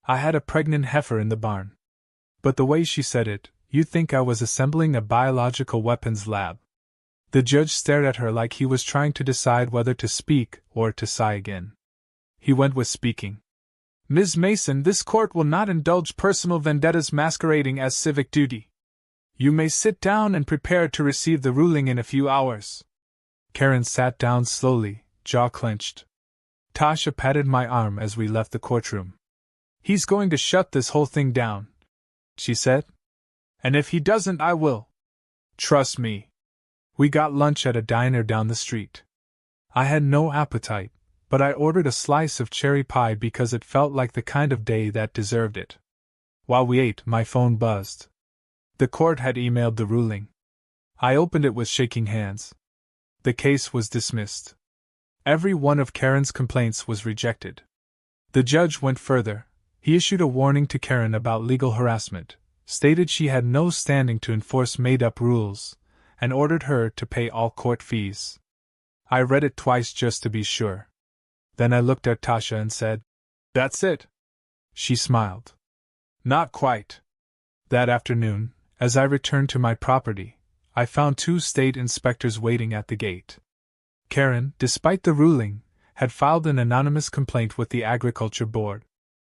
I had a pregnant heifer in the barn. But the way she said it, you'd think I was assembling a biological weapons lab. The judge stared at her like he was trying to decide whether to speak or to sigh again. He went with speaking. Ms. Mason, this court will not indulge personal vendettas masquerading as civic duty. You may sit down and prepare to receive the ruling in a few hours. Karen sat down slowly, jaw clenched. Tasha patted my arm as we left the courtroom. He's going to shut this whole thing down, she said. And if he doesn't, I will. Trust me. We got lunch at a diner down the street. I had no appetite, but I ordered a slice of cherry pie because it felt like the kind of day that deserved it. While we ate, my phone buzzed. The court had emailed the ruling. I opened it with shaking hands. The case was dismissed. Every one of Karen's complaints was rejected. The judge went further. He issued a warning to Karen about legal harassment, stated she had no standing to enforce made-up rules, and ordered her to pay all court fees. I read it twice just to be sure. Then I looked at Tasha and said, "That's it." She smiled. Not quite. That afternoon, as I returned to my property, I found 2 state inspectors waiting at the gate. Karen, despite the ruling, had filed an anonymous complaint with the Agriculture Board.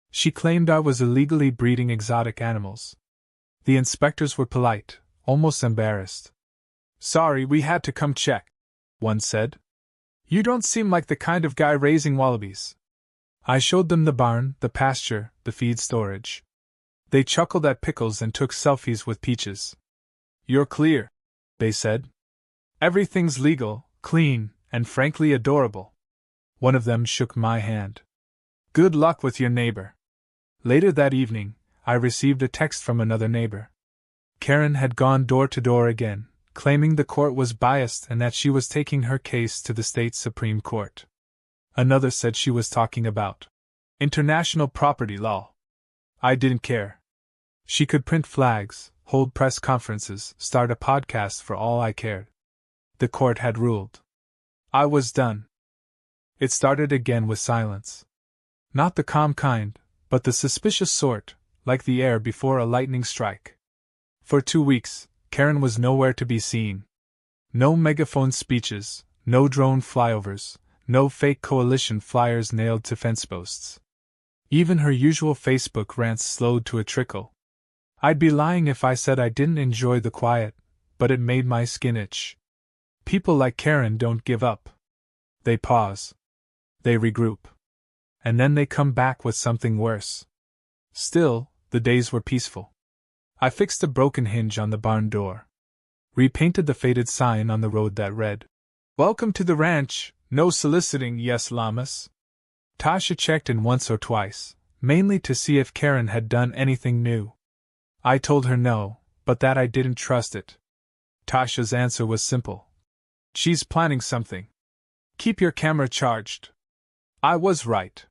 She claimed I was illegally breeding exotic animals. The inspectors were polite, almost embarrassed. "Sorry, we had to come check," one said. "You don't seem like the kind of guy raising wallabies." I showed them the barn, the pasture, the feed storage. They chuckled at pickles and took selfies with peaches. "You're clear," they said. "Everything's legal, clean, and frankly adorable." One of them shook my hand. "Good luck with your neighbor." Later that evening, I received a text from another neighbor. Karen had gone door to door again, claiming the court was biased and that she was taking her case to the state Supreme Court. Another said she was talking about international property law. I didn't care. She could print flags, hold press conferences, start a podcast for all I cared. The court had ruled. I was done. It started again with silence. Not the calm kind, but the suspicious sort, like the air before a lightning strike. For 2 weeks, Karen was nowhere to be seen. No megaphone speeches, no drone flyovers, no fake coalition flyers nailed to fence posts. Even her usual Facebook rants slowed to a trickle. I'd be lying if I said I didn't enjoy the quiet, but it made my skin itch. People like Karen don't give up. They pause. They regroup. And then they come back with something worse. Still, the days were peaceful. I fixed a broken hinge on the barn door. Repainted the faded sign on the road that read, "Welcome to the ranch, no soliciting, yes llamas." Tasha checked in once or twice, mainly to see if Karen had done anything new. I told her no, but that I didn't trust it. Tasha's answer was simple. "She's planning something. Keep your camera charged." I was right.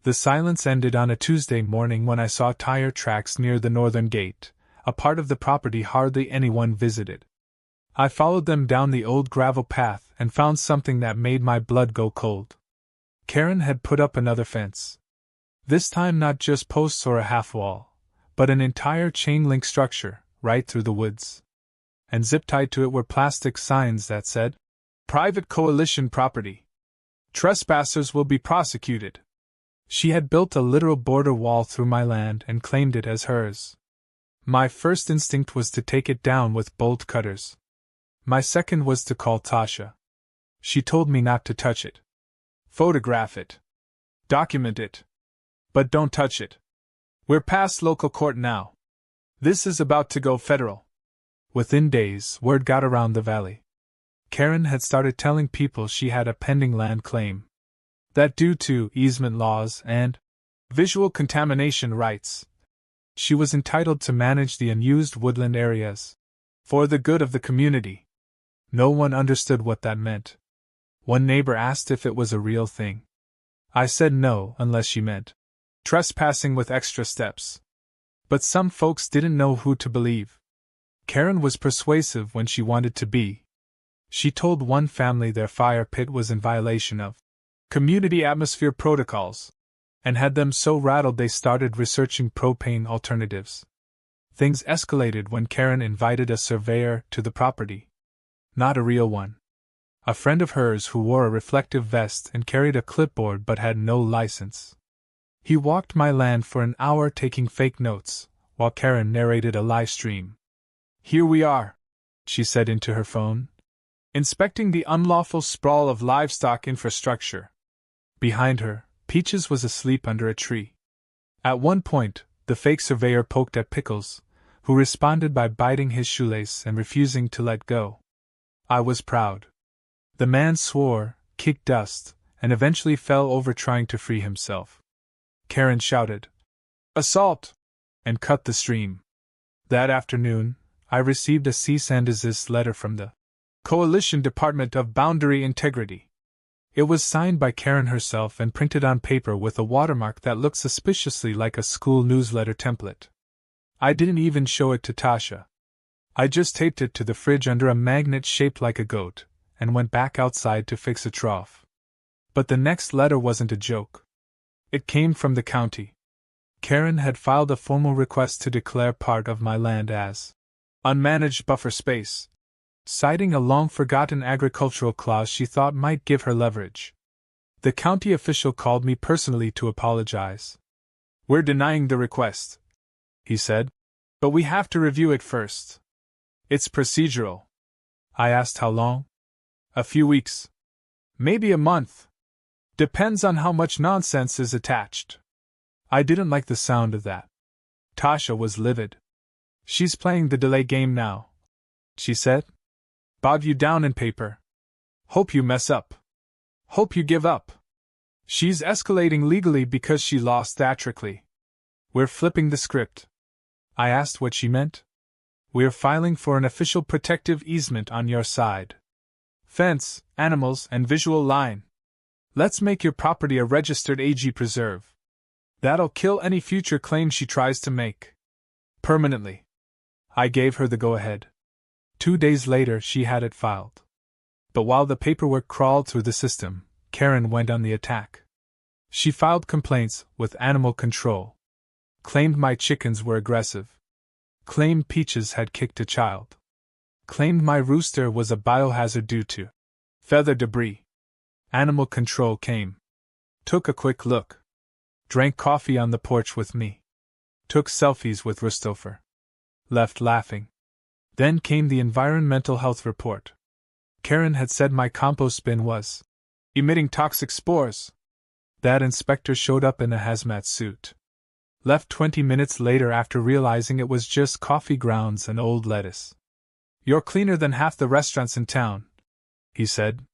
The silence ended on a Tuesday morning when I saw tire tracks near the northern gate, a part of the property hardly anyone visited. I followed them down the old gravel path and found something that made my blood go cold. Karen had put up another fence. This time not just posts or a half wall, but an entire chain-link structure, right through the woods. And zip-tied to it were plastic signs that said, "Private coalition property. Trespassers will be prosecuted." She had built a literal border wall through my land and claimed it as hers. My first instinct was to take it down with bolt cutters. My second was to call Tasha. She told me not to touch it. Photograph it. Document it. But don't touch it. We're past local court now. This is about to go federal. Within days, word got around the valley. Karen had started telling people she had a pending land claim. That due to easement laws and visual contamination rights, she was entitled to manage the unused woodland areas for the good of the community. No one understood what that meant. One neighbor asked if it was a real thing. I said no, unless she meant trespassing with extra steps. But some folks didn't know who to believe. Karen was persuasive when she wanted to be. She told one family their fire pit was in violation of community atmosphere protocols. and had them so rattled they started researching propane alternatives. Things escalated when Karen invited a surveyor to the property. Not a real one. A friend of hers who wore a reflective vest and carried a clipboard but had no license. He walked my land for an hour taking fake notes, while Karen narrated a live stream. "Here we are," she said into her phone, "inspecting the unlawful sprawl of livestock infrastructure." Behind her, Peaches was asleep under a tree. At one point, the fake surveyor poked at Pickles, who responded by biting his shoelace and refusing to let go. I was proud. The man swore, kicked dust, and eventually fell over trying to free himself. Karen shouted, "Assault!" and cut the stream. That afternoon, I received a cease and desist letter from the Coalition Department of Boundary Integrity. It was signed by Karen herself and printed on paper with a watermark that looked suspiciously like a school newsletter template. I didn't even show it to Tasha. I just taped it to the fridge under a magnet shaped like a goat, and went back outside to fix a trough. But the next letter wasn't a joke. It came from the county. Karen had filed a formal request to declare part of my land as unmanaged buffer space, citing a long-forgotten agricultural clause she thought might give her leverage. The county official called me personally to apologize. "We're denying the request," he said, "but we have to review it first. It's procedural." I asked how long. "A few weeks. Maybe a month. Depends on how much nonsense is attached." I didn't like the sound of that. Tasha was livid. "She's playing the delay game now," she said. "Bog you down in paper. Hope you mess up. Hope you give up. She's escalating legally because she lost theatrically. We're flipping the script." I asked what she meant. "We're filing for an official protective easement on your side. Fence, animals, and visual line. Let's make your property a registered AG preserve. That'll kill any future claim she tries to make. Permanently." I gave her the go-ahead. 2 days later, she had it filed. But while the paperwork crawled through the system, Karen went on the attack. She filed complaints with animal control. Claimed my chickens were aggressive. Claimed Peaches had kicked a child. Claimed my rooster was a biohazard due to feather debris. Animal control came. Took a quick look. Drank coffee on the porch with me. Took selfies with Ristofer. Left laughing. Then came the environmental health report. Karen had said my compost bin was emitting toxic spores. That inspector showed up in a hazmat suit. Left 20 minutes later after realizing it was just coffee grounds and old lettuce. "You're cleaner than half the restaurants in town," he said.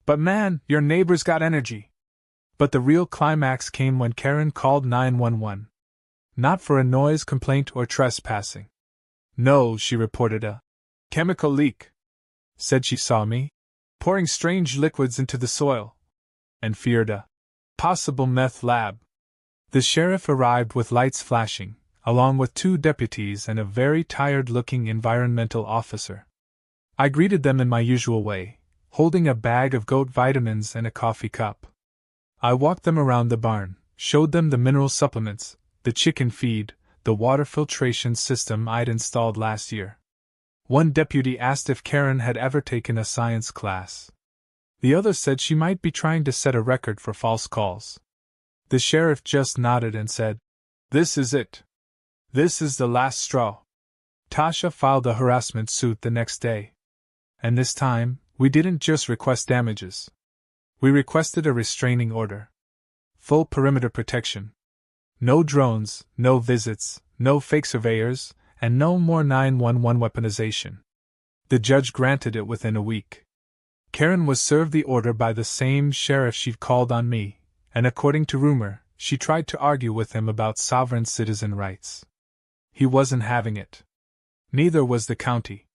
"But man, your neighbors got energy." But the real climax came when Karen called 911. Not for a noise complaint or trespassing. No, she reported a chemical leak. Said she saw me pouring strange liquids into the soil, and feared a possible meth lab. The sheriff arrived with lights flashing, along with 2 deputies and a very tired-looking environmental officer. I greeted them in my usual way, holding a bag of goat vitamins and a coffee cup. I walked them around the barn, showed them the mineral supplements, the chicken feed, the water filtration system I'd installed last year. One deputy asked if Karen had ever taken a science class. The other said she might be trying to set a record for false calls. The sheriff just nodded and said, "This is it. This is the last straw." Tasha filed a harassment suit the next day. And this time, we didn't just request damages. We requested a restraining order. Full perimeter protection. No drones, no visits, no fake surveyors, and no more 911 weaponization. The judge granted it within a week. Karen was served the order by the same sheriff she'd called on me, and according to rumor, she tried to argue with him about sovereign citizen rights. He wasn't having it. Neither was the county.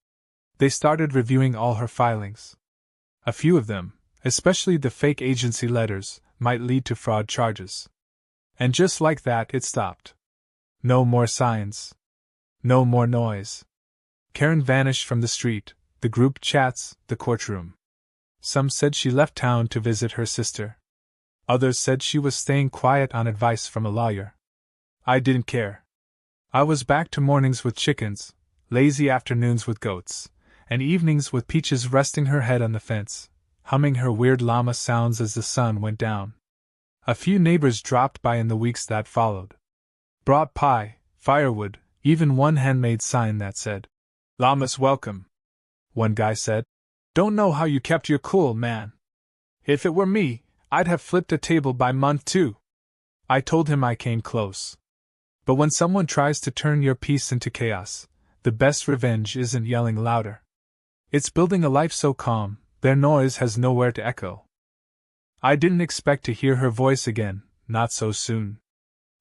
They started reviewing all her filings. A few of them, especially the fake agency letters, might lead to fraud charges. And just like that, it stopped. No more signs. No more noise. Karen vanished from the street, the group chats, the courtroom. Some said she left town to visit her sister. Others said she was staying quiet on advice from a lawyer. I didn't care. I was back to mornings with chickens, lazy afternoons with goats, and evenings with Peaches resting her head on the fence, humming her weird llama sounds as the sun went down. A few neighbors dropped by in the weeks that followed. Brought pie, firewood, even one handmade sign that said, "Llamas welcome." One guy said, "Don't know how you kept your cool, man. If it were me, I'd have flipped a table by month 2. I told him I came close. But when someone tries to turn your peace into chaos, the best revenge isn't yelling louder. It's building a life so calm, their noise has nowhere to echo. I didn't expect to hear her voice again, not so soon.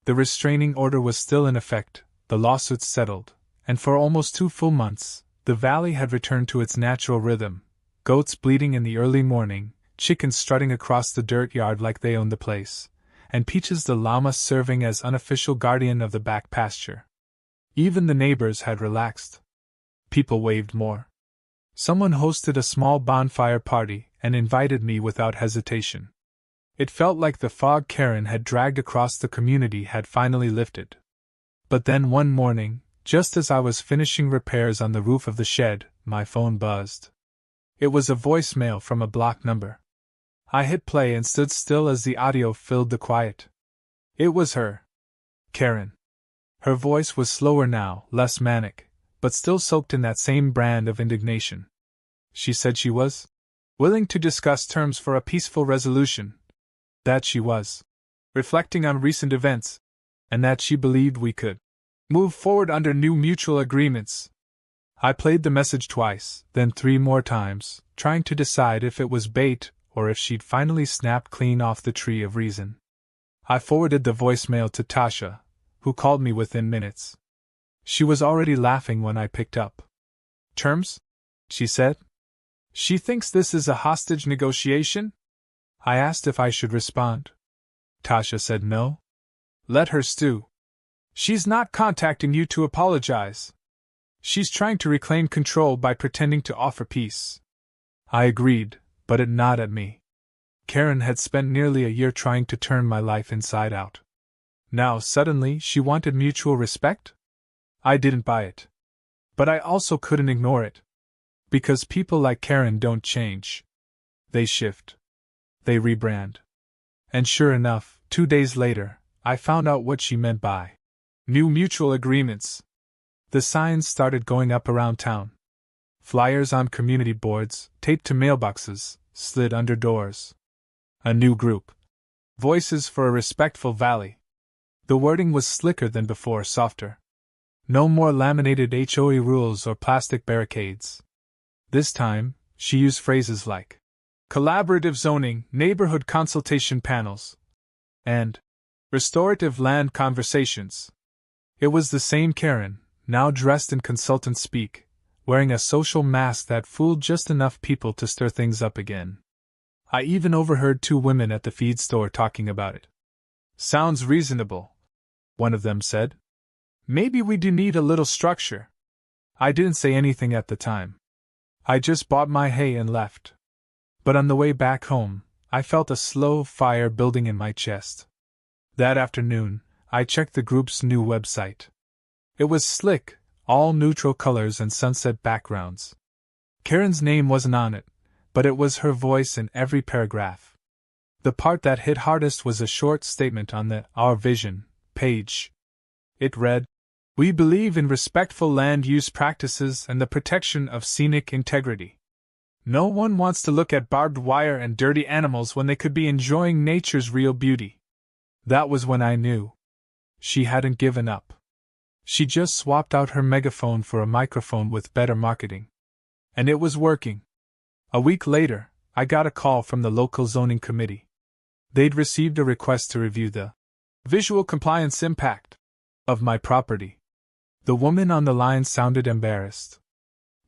The restraining order was still in effect, the lawsuits settled, and for almost 2 full months, the valley had returned to its natural rhythm, goats bleating in the early morning, chickens strutting across the dirt yard like they owned the place, and Peaches the llama serving as unofficial guardian of the back pasture. Even the neighbors had relaxed. People waved more. Someone hosted a small bonfire party and invited me without hesitation. It felt like the fog Karen had dragged across the community had finally lifted. But then one morning, just as I was finishing repairs on the roof of the shed, my phone buzzed. It was a voicemail from a block number. I hit play and stood still as the audio filled the quiet. It was her. Karen. Her voice was slower now, less manic, but still soaked in that same brand of indignation. She said she was willing to discuss terms for a peaceful resolution. That she was reflecting on recent events, and that she believed we could move forward under new mutual agreements. I played the message twice, then 3 more times, trying to decide if it was bait or if she'd finally snapped clean off the tree of reason. I forwarded the voicemail to Tasha, who called me within minutes. She was already laughing when I picked up. "Terms?" she said. "She thinks this is a hostage negotiation?" I asked if I should respond. Tasha said no. Let her stew. She's not contacting you to apologize. She's trying to reclaim control by pretending to offer peace. I agreed, but it gnawed at me. Karen had spent nearly a year trying to turn my life inside out. Now suddenly she wanted mutual respect? I didn't buy it. But I also couldn't ignore it. Because people like Karen don't change. They shift. They rebrand. And sure enough, 2 days later, I found out what she meant by new mutual agreements. The signs started going up around town. Flyers on community boards, taped to mailboxes, slid under doors. A new group. Voices for a respectful valley. The wording was slicker than before, softer. No more laminated HOA rules or plastic barricades. This time, she used phrases like collaborative zoning, neighborhood consultation panels, and restorative land conversations. It was the same Karen, now dressed in consultant speak, wearing a social mask that fooled just enough people to stir things up again. I even overheard 2 women at the feed store talking about it. "Sounds reasonable," one of them said. "Maybe we do need a little structure." I didn't say anything at the time. I just bought my hay and left. But on the way back home, I felt a slow fire building in my chest. That afternoon, I checked the group's new website. It was slick, all neutral colors and sunset backgrounds. Karen's name wasn't on it, but it was her voice in every paragraph. The part that hit hardest was a short statement on the Our Vision page. It read, "We believe in respectful land use practices and the protection of scenic integrity. No one wants to look at barbed wire and dirty animals when they could be enjoying nature's real beauty." That was when I knew. She hadn't given up. She just swapped out her megaphone for a microphone with better marketing. And it was working. A week later, I got a call from the local zoning committee. They'd received a request to review the visual compliance impact of my property. The woman on the line sounded embarrassed.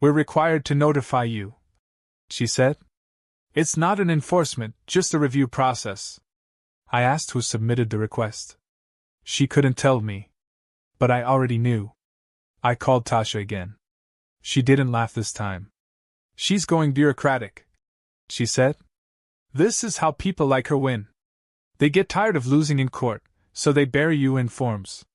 "We're required to notify you," she said. "It's not an enforcement, just a review process." I asked who submitted the request. She couldn't tell me. But I already knew. I called Tasha again. She didn't laugh this time. "She's going bureaucratic," she said. "This is how people like her win. They get tired of losing in court, so they bury you in forms.